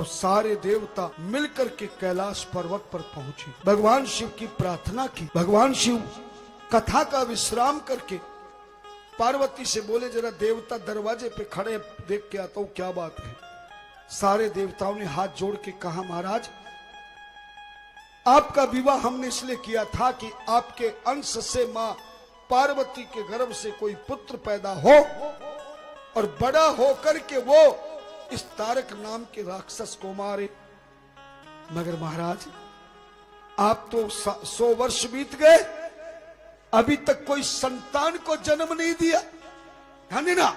और सारे देवता मिलकर के कैलाश पर्वत पर पहुंचे। भगवान शिव की प्रार्थना की। भगवान शिव कथा का विश्राम करके पार्वती से बोले, जरा देवता दरवाजे पे खड़े, देख के आता हूं क्या बात है। सारे देवताओं ने हाथ जोड़ के कहा, महाराज आपका विवाह हमने इसलिए किया था कि आपके अंश से मां पार्वती के गर्भ से कोई पुत्र पैदा हो और बड़ा होकर के वो इस तारक नाम के राक्षस को मारे। मगर महाराज आप तो 100 वर्ष बीत गए, अभी तक कोई संतान को जन्म नहीं दिया, है ना।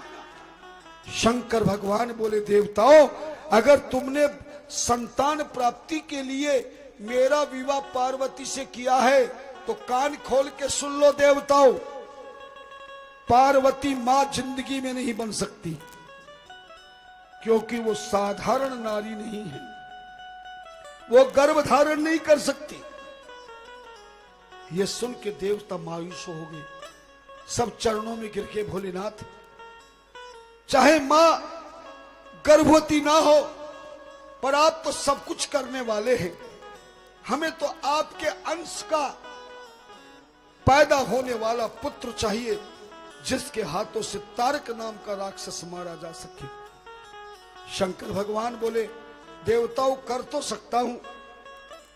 शंकर भगवान बोले, देवताओं अगर तुमने संतान प्राप्ति के लिए मेरा विवाह पार्वती से किया है तो कान खोल के सुन लो देवताओं, पार्वती मां जिंदगी में नहीं बन सकती, क्योंकि वो साधारण नारी नहीं है, वो गर्भ धारण नहीं कर सकती। ये सुन के देवता मायूस हो गए, सब चरणों में गिर के, भोलेनाथ चाहे मां गर्भवती ना हो पर आप तो सब कुछ करने वाले हैं, हमें तो आपके अंश का पैदा होने वाला पुत्र चाहिए जिसके हाथों से तारक नाम का राक्षस मारा जा सके। शंकर भगवान बोले, देवताओं कर तो सकता हूं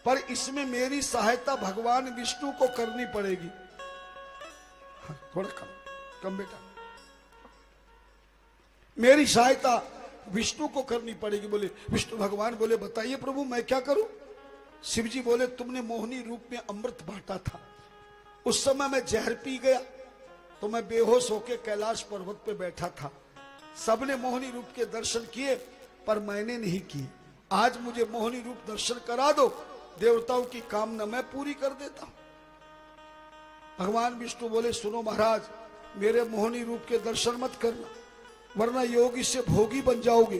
पर इसमें मेरी सहायता भगवान विष्णु को करनी पड़ेगी। हाँ, थोड़ा कम बेटा, मेरी सहायता विष्णु को करनी पड़ेगी। बोले विष्णु भगवान बोले, बताइए प्रभु मैं क्या करूं। शिव जी बोले, तुमने मोहिनी रूप में अमृत बांटा था, उस समय मैं जहर पी गया तो मैं बेहोश होकर कैलाश पर्वत पे बैठा था, सबने मोहिनी रूप के दर्शन किए पर मैंने नहीं किए, आज मुझे मोहिनी रूप दर्शन करा दो, देवताओं की कामना मैं पूरी कर देता हूं। भगवान विष्णु बोले, सुनो महाराज मेरे मोहिनी रूप के दर्शन मत करना, वरना योगी से भोगी बन जाओगे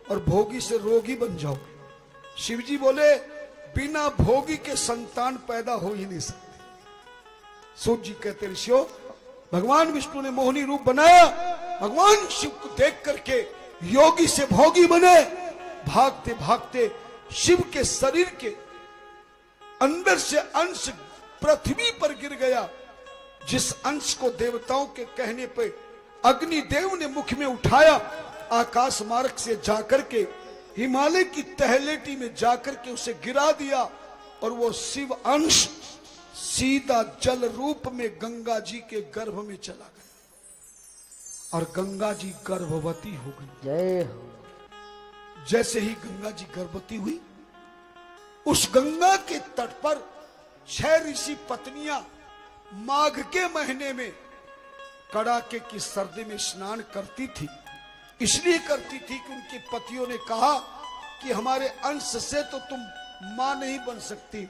और भोगी से रोगी बन जाओगे। शिव जी बोले, बिना भोगी के संतान पैदा हो ही नहीं सकते। सूत जी कहते, ऋषियों भगवान विष्णु ने मोहिनी रूप बनाया, भगवान शिव को देख करके योगी से भोगी बने, भागते भागते शिव के शरीर के अंदर से अंश पृथ्वी पर गिर गया, जिस अंश को देवताओं के कहने पे अग्निदेव ने मुख में उठाया, आकाश मार्ग से जाकर के हिमालय की तहलेटी में जाकर के उसे गिरा दिया और वो शिव अंश सीधा जल रूप में गंगा जी के गर्भ में चला गया और गंगा जी गर्भवती हो गई। जय हो। जैसे ही गंगा जी गर्भवती हुई, उस गंगा के तट पर 6 ऋषि पत्नियां माघ के महीने में कड़ाके की सर्दी में स्नान करती थी। इसलिए करती थी कि उनके पतियों ने कहा कि हमारे अंश से तो तुम मां नहीं बन सकती,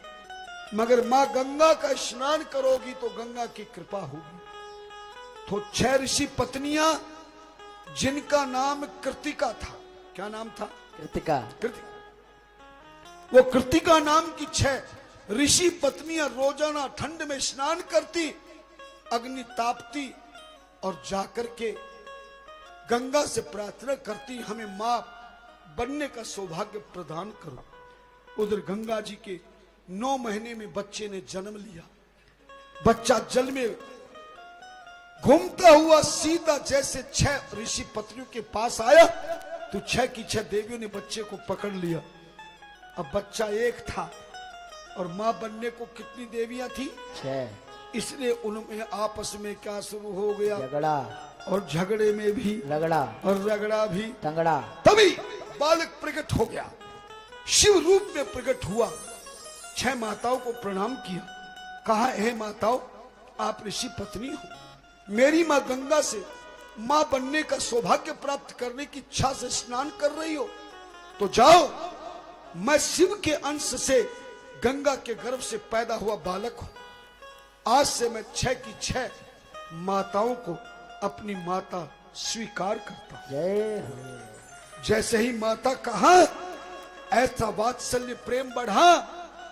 मगर मां गंगा का स्नान करोगी तो गंगा की कृपा होगी। तो 6 ऋषि पत्नियां जिनका नाम कृतिका था, क्या नाम था? कृतिका। वो कृतिका नाम की 6 ऋषि पत्नियां रोजाना ठंड में स्नान करती, अग्नि तापती और जाकर के गंगा से प्रार्थना करती, हमें मां बनने का सौभाग्य प्रदान करो। उधर गंगा जी के 9 महीने में बच्चे ने जन्म लिया। बच्चा जल में घूमता हुआ सीधा जैसे 6 ऋषि पत्नियों के पास आया तो 6 की 6 देवियों ने बच्चे को पकड़ लिया। अब बच्चा एक था और मां बनने को कितनी देवियां थी? 6। इसलिए उनमें आपस में क्या शुरू हो गया? झगड़ा। और झगड़े में भी रगड़ा और रगड़ा भी तंगड़ा। तभी बालक प्रकट हो गया, शिव रूप में प्रकट हुआ। 6 माताओं को प्रणाम किया, कहा, हे माताओं आप ऋषि पत्नी हो, मेरी मां गंगा से मां बनने का सौभाग्य प्राप्त करने की इच्छा से स्नान कर रही हो तो जाओ, मैं शिव के अंश से गंगा के गर्भ से पैदा हुआ बालक हूं, आज से मैं 6 की 6 माताओं को अपनी माता स्वीकार करता हूं। जय हो। जैसे ही माता कहा, ऐसा वात्सल्य प्रेम बढ़ा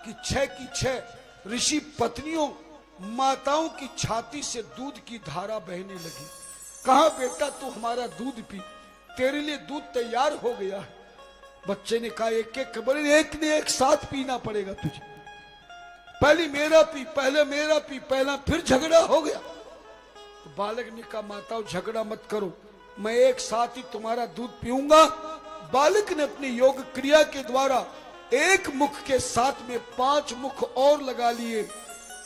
कि 6 की 6 ऋषि पत्नियों माताओं की छाती से दूध की धारा बहने लगी। कहा, बेटा तू हमारा दूध पी, तेरे लिए दूध तैयार हो गया है। बच्चे ने कहा एक एक, बोले एक ने एक साथ पीना पड़ेगा तुझे, पहले मेरा पी, पहले मेरा पी, पहला, फिर झगड़ा हो गया। तो बालक ने कहा माताओं झगड़ा मत करो, मैं एक साथ ही तुम्हारा दूध पीऊंगा। बालक ने अपनी योग क्रिया के द्वारा एक मुख के साथ में 5 मुख और लगा लिए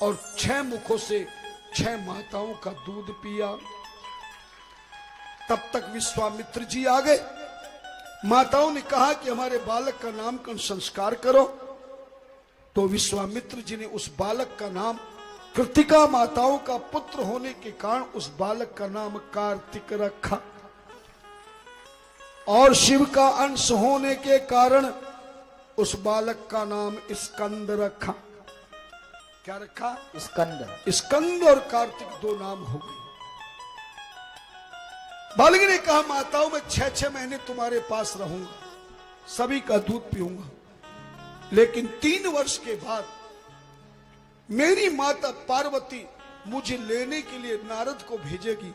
और 6 मुखों से 6 माताओं का दूध पिया। तब तक विश्वामित्र जी आ गए। माताओं ने कहा कि हमारे बालक का नामकरण संस्कार करो। तो विश्वामित्र जी ने उस बालक का नाम, कृतिका माताओं का पुत्र होने के कारण उस बालक का नाम कार्तिक रखा, और शिव का अंश होने के कारण उस बालक का नाम स्कंद रखा। क्या रखा? स्कंद। स्कंद और कार्तिक 2 नाम हो गए। बालक ने कहा माताओं मैं 6-6 महीने तुम्हारे पास रहूंगा, सभी का दूध पीऊंगा, लेकिन 3 वर्ष के बाद मेरी माता पार्वती मुझे लेने के लिए नारद को भेजेगी,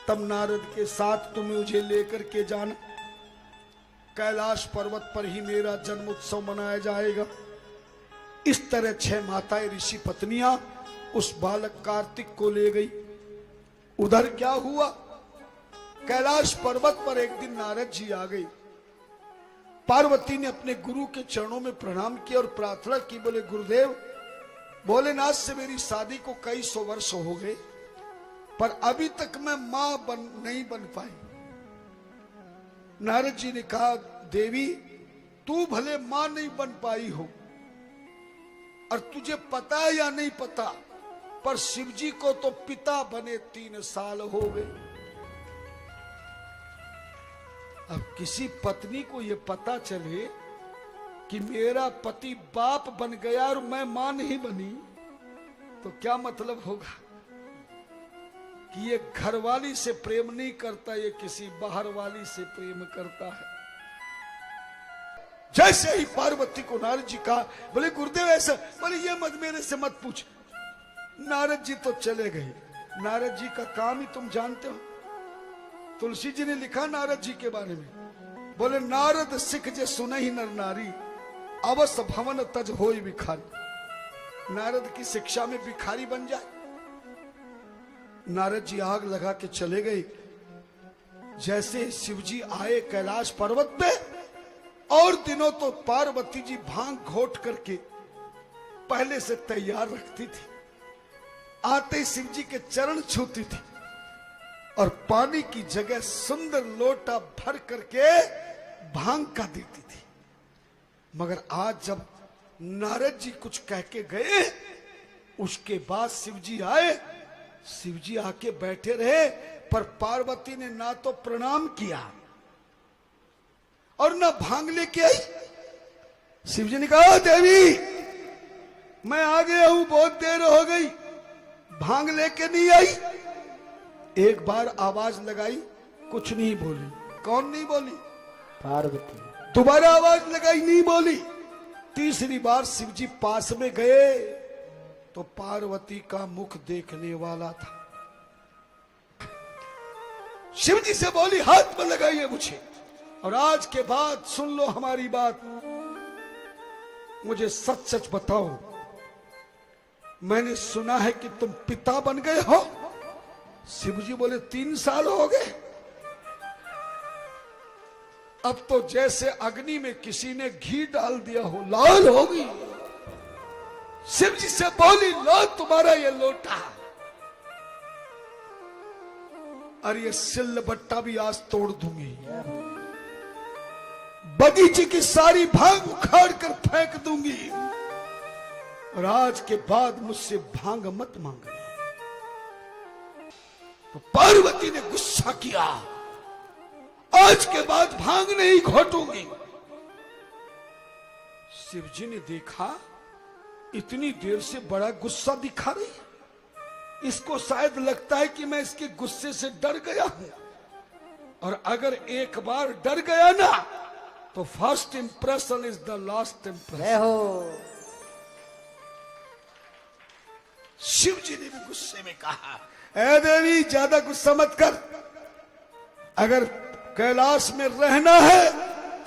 तब नारद के साथ तुम मुझे लेकर के जाना। कैलाश पर्वत पर ही मेरा जन्म उत्सव मनाया जाएगा। इस तरह 6 माताएं ऋषि पत्नियां उस बालक कार्तिक को ले गई। उधर क्या हुआ, कैलाश पर्वत पर एक दिन नारद जी आ गए। पार्वती ने अपने गुरु के चरणों में प्रणाम किया और प्रार्थना की, बोले गुरुदेव भोलेनाथ से मेरी शादी को कई 100 वर्ष हो गए, पर अभी तक मैं मां नहीं बन पाई। नारद जी ने कहा देवी तू भले मां नहीं बन पाई हो, और तुझे पता है या नहीं पता, पर शिव जी को तो पिता बने 3 साल हो गए। अब किसी पत्नी को यह पता चले कि मेरा पति बाप बन गया और मैं मां नहीं बनी, तो क्या मतलब होगा कि ये घरवाली से प्रेम नहीं करता, ये किसी बाहर वाली से प्रेम करता है। जैसे ही पार्वती को नारद जी कहा, बोले गुरुदेव ऐसा, बोले ये मत मेरे से मत पूछ। नारद जी तो चले गए। नारद जी का काम ही तुम जानते हो, तुलसी जी ने लिखा नारद जी के बारे में, बोले नारद सिख जे सुनहि नर नारी, अवश्य भवन तज होई भिखारी। नारद की शिक्षा में भिखारी बन जाए। नारद जी आग लगा के चले गए। जैसे शिव जी आए कैलाश पर्वत पे, और दिनों तो पार्वती जी भांग घोट करके पहले से तैयार रखती थी। आते ही शिव जी के चरण छूती थी और पानी की जगह सुंदर लोटा भर करके भांग का देती थी। मगर आज जब नारद जी कुछ कह के गए, उसके बाद शिव जी आए। शिव जी आके बैठे रहे, पर पार्वती ने ना तो प्रणाम किया और ना भांग लेके आई। शिव जी ने कहा देवी मैं आ गया हूं, बहुत देर हो गई, भांग लेके नहीं आई। एक बार आवाज लगाई, कुछ नहीं बोली। कौन नहीं बोली? पार्वती। दोबारा आवाज लगाई, नहीं बोली। तीसरी बार शिव जी पास में गए तो पार्वती का मुख देखने वाला था। शिव जी से बोली हाथ में लगाइए मुझे, और आज के बाद सुन लो हमारी बात, मुझे सच सच बताओ, मैंने सुना है कि तुम पिता बन गए हो। शिव जी बोले 3 साल हो गए। अब तो जैसे अग्नि में किसी ने घी डाल दिया हो, लाल हो गई। शिव जी से बोली लो तुम्हारा ये लोटा, और ये सिलबट्टा भी आज तोड़ दूंगी, बगीचे की सारी भांग उखाड़ कर फेंक दूंगी, और आज के बाद मुझसे भांग मत मांगना। तो पार्वती ने गुस्सा किया, आज के बाद भांग नहीं घोटूंगी। शिव जी ने देखा इतनी देर से बड़ा गुस्सा दिखा रही है, इसको शायद लगता है कि मैं इसके गुस्से से डर गया हूं, और अगर एक बार डर गया ना तो first impression is the last impression. Shiv ji ने भी गुस्से में कहा, ऐ देवी ज्यादा गुस्सा मत कर, अगर कैलाश में रहना है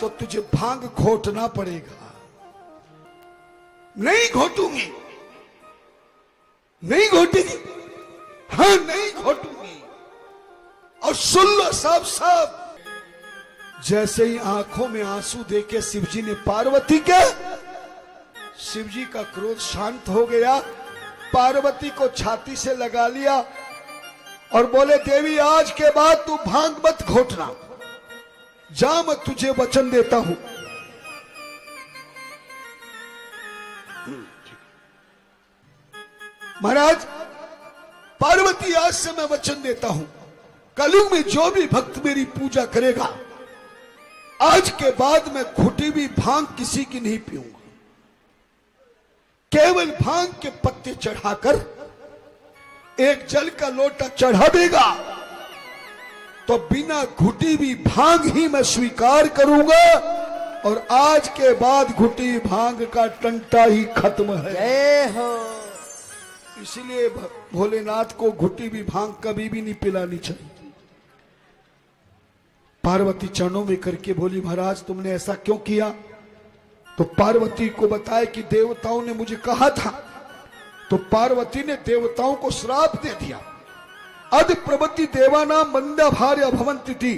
तो तुझे भांग घोटना पड़ेगा। नहीं घोटूंगी, नहीं घोटेगी, हाँ नहीं घोटूंगी। और सुन लो साफ साफ, जैसे ही आंखों में आंसू देके शिवजी ने पार्वती के, शिवजी का क्रोध शांत हो गया, पार्वती को छाती से लगा लिया और बोले देवी आज के बाद तू भांग मत घोटना, जा मैं तुझे वचन देता हूं। महाराज पार्वती आज से मैं वचन देता हूं, कलयुग में जो भी भक्त मेरी पूजा करेगा आज के बाद मैं घुटी हुई भांग किसी की नहीं पीऊंगा। केवल भांग के पत्ते चढ़ाकर एक जल का लोटा चढ़ा देगा तो बिना घुटी हुई भांग ही मैं स्वीकार करूंगा। और आज के बाद घुटी भांग का टंटा ही खत्म है। जय हो। इसलिए भोलेनाथ को घुटी हुई भांग कभी भी नहीं पिलानी चाहिए। पार्वती चरणों में करके बोली महाराज तुमने ऐसा क्यों किया? तो पार्वती को बताया कि देवताओं ने मुझे कहा था। तो पार्वती ने देवताओं को श्राप दे दिया, अद प्रवति देवाना मंदा भार्य भवंति थी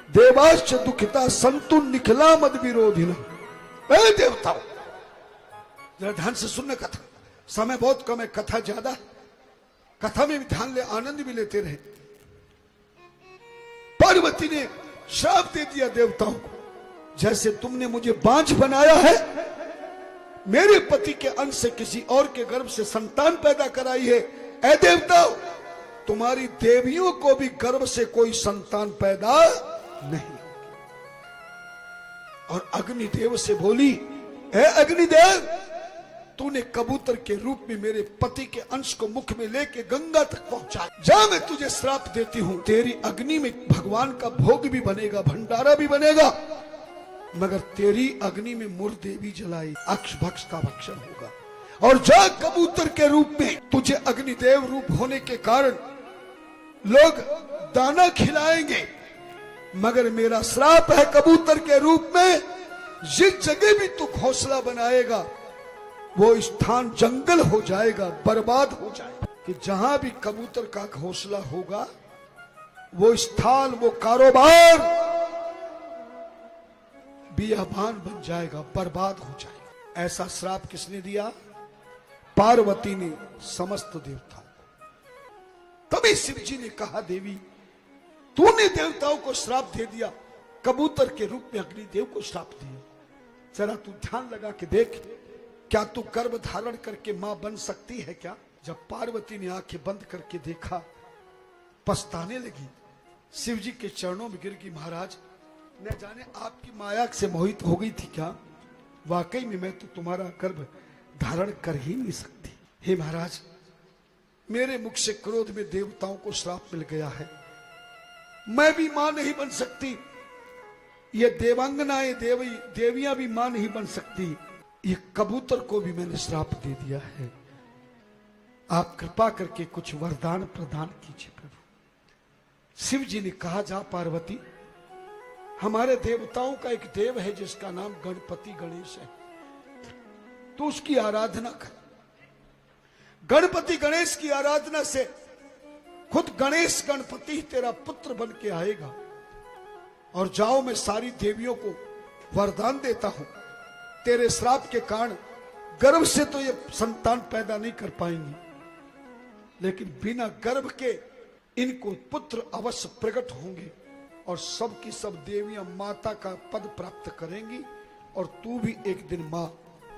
देवाश्च दुखिता संतु निखला मद विरोधिना। देवताओं जरा ध्यान से सुनना कथा, समय बहुत कम है, कथा ज्यादा, कथा में भी ध्यान ले, आनंद भी लेते रहे। पार्वती ने श्राप दे दिया देवताओं को, जैसे तुमने मुझे बांझ बनाया है, मेरे पति के अंश से किसी और के गर्भ से संतान पैदा कराई है, ऐ देवताओं तुम्हारी देवियों को भी गर्भ से कोई संतान पैदा नहीं। और अग्निदेव से बोली, ऐ अग्निदेव तूने कबूतर के रूप में मेरे पति के अंश को मुख में लेके गंगा तक पहुंचा, जा मैं तुझे श्राप देती हूं, तेरी अग्नि में भगवान का भोग भी बनेगा, भंडारा भी बनेगा, मगर तेरी अग्नि में मुर्दे भी जलाई, अक्ष भक्ष का भक्षण होगा। और जा कबूतर के रूप में, तुझे अग्निदेव रूप होने के कारण लोग दाना खिलाएंगे, मगर मेरा श्राप है कबूतर के रूप में जिस जगह भी तू घोंसला बनाएगा वो स्थान जंगल हो जाएगा, बर्बाद हो जाएगा। कि जहां भी कबूतर का घोंसला होगा वो स्थान, वो कारोबार बियाबान बन जाएगा, बर्बाद हो जाएगा। ऐसा श्राप किसने दिया? पार्वती ने समस्त देवताओं को। तभी शिव जी ने कहा देवी तूने देवताओं को श्राप दे दिया, कबूतर के रूप में अग्निदेव को श्राप दिया, जरा तू ध्यान लगा के देख, क्या तू गर्भ धारण करके मां बन सकती है क्या? जब पार्वती ने आंखें बंद करके देखा, पछताने लगी, शिव जी के चरणों में गिर गई। महाराज न जाने आपकी माया से मोहित हो गई थी क्या? वाकई में मैं तो तुम्हारा गर्भ धारण कर ही नहीं सकती। हे महाराज मेरे मुख से क्रोध में देवताओं को श्राप मिल गया है, मैं भी मां नहीं बन सकती, ये देवांगनाएं देवियां भी मां नहीं बन सकती, ये कबूतर को भी मैंने श्राप दे दिया है, आप कृपा करके कुछ वरदान प्रदान कीजिए प्रभु। शिव जी ने कहा जा पार्वती, हमारे देवताओं का एक देव है जिसका नाम गणपति गणेश है, तो उसकी आराधना कर। गणपति गणेश की आराधना से खुद गणेश गणपति तेरा पुत्र बन के आएगा। और जाओ मैं सारी देवियों को वरदान देता हूं, तेरे श्राप के कारण गर्भ से तो ये संतान पैदा नहीं कर पाएंगी, लेकिन बिना गर्भ के इनको पुत्र अवश्य प्रकट होंगे और सब की सब देवियां माता का पद प्राप्त करेंगी और तू भी एक दिन मां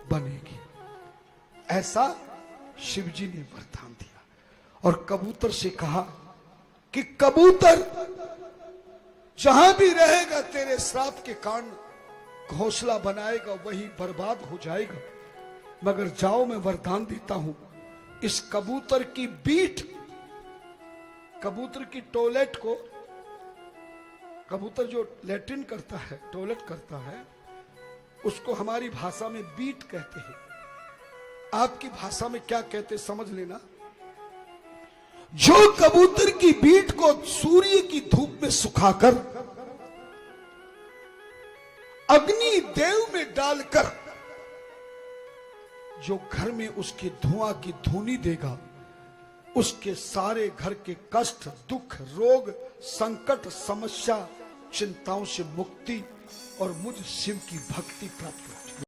बनेगी। ऐसा शिव जी ने वरदान दिया और कबूतर से कहा कि कबूतर जहां भी रहेगा तेरे श्राप के कारण घोंसला बनाएगा, वही बर्बाद हो जाएगा, मगर जाओ मैं वरदान देता हूं, इस कबूतर की बीट, कबूतर की टॉयलेट को, कबूतर जो लैट्रिन करता है, टॉयलेट करता है, उसको हमारी भाषा में बीट कहते हैं, आपकी भाषा में क्या कहते समझ लेना। जो कबूतर की बीट को सूर्य की धूप में सुखाकर अग्नि देव में डालकर जो घर में उसके धुआं की धुनी देगा, उसके सारे घर के कष्ट, दुख, रोग, संकट, समस्या, चिंताओं से मुक्ति और मुझ शिव की भक्ति प्राप्त होगी।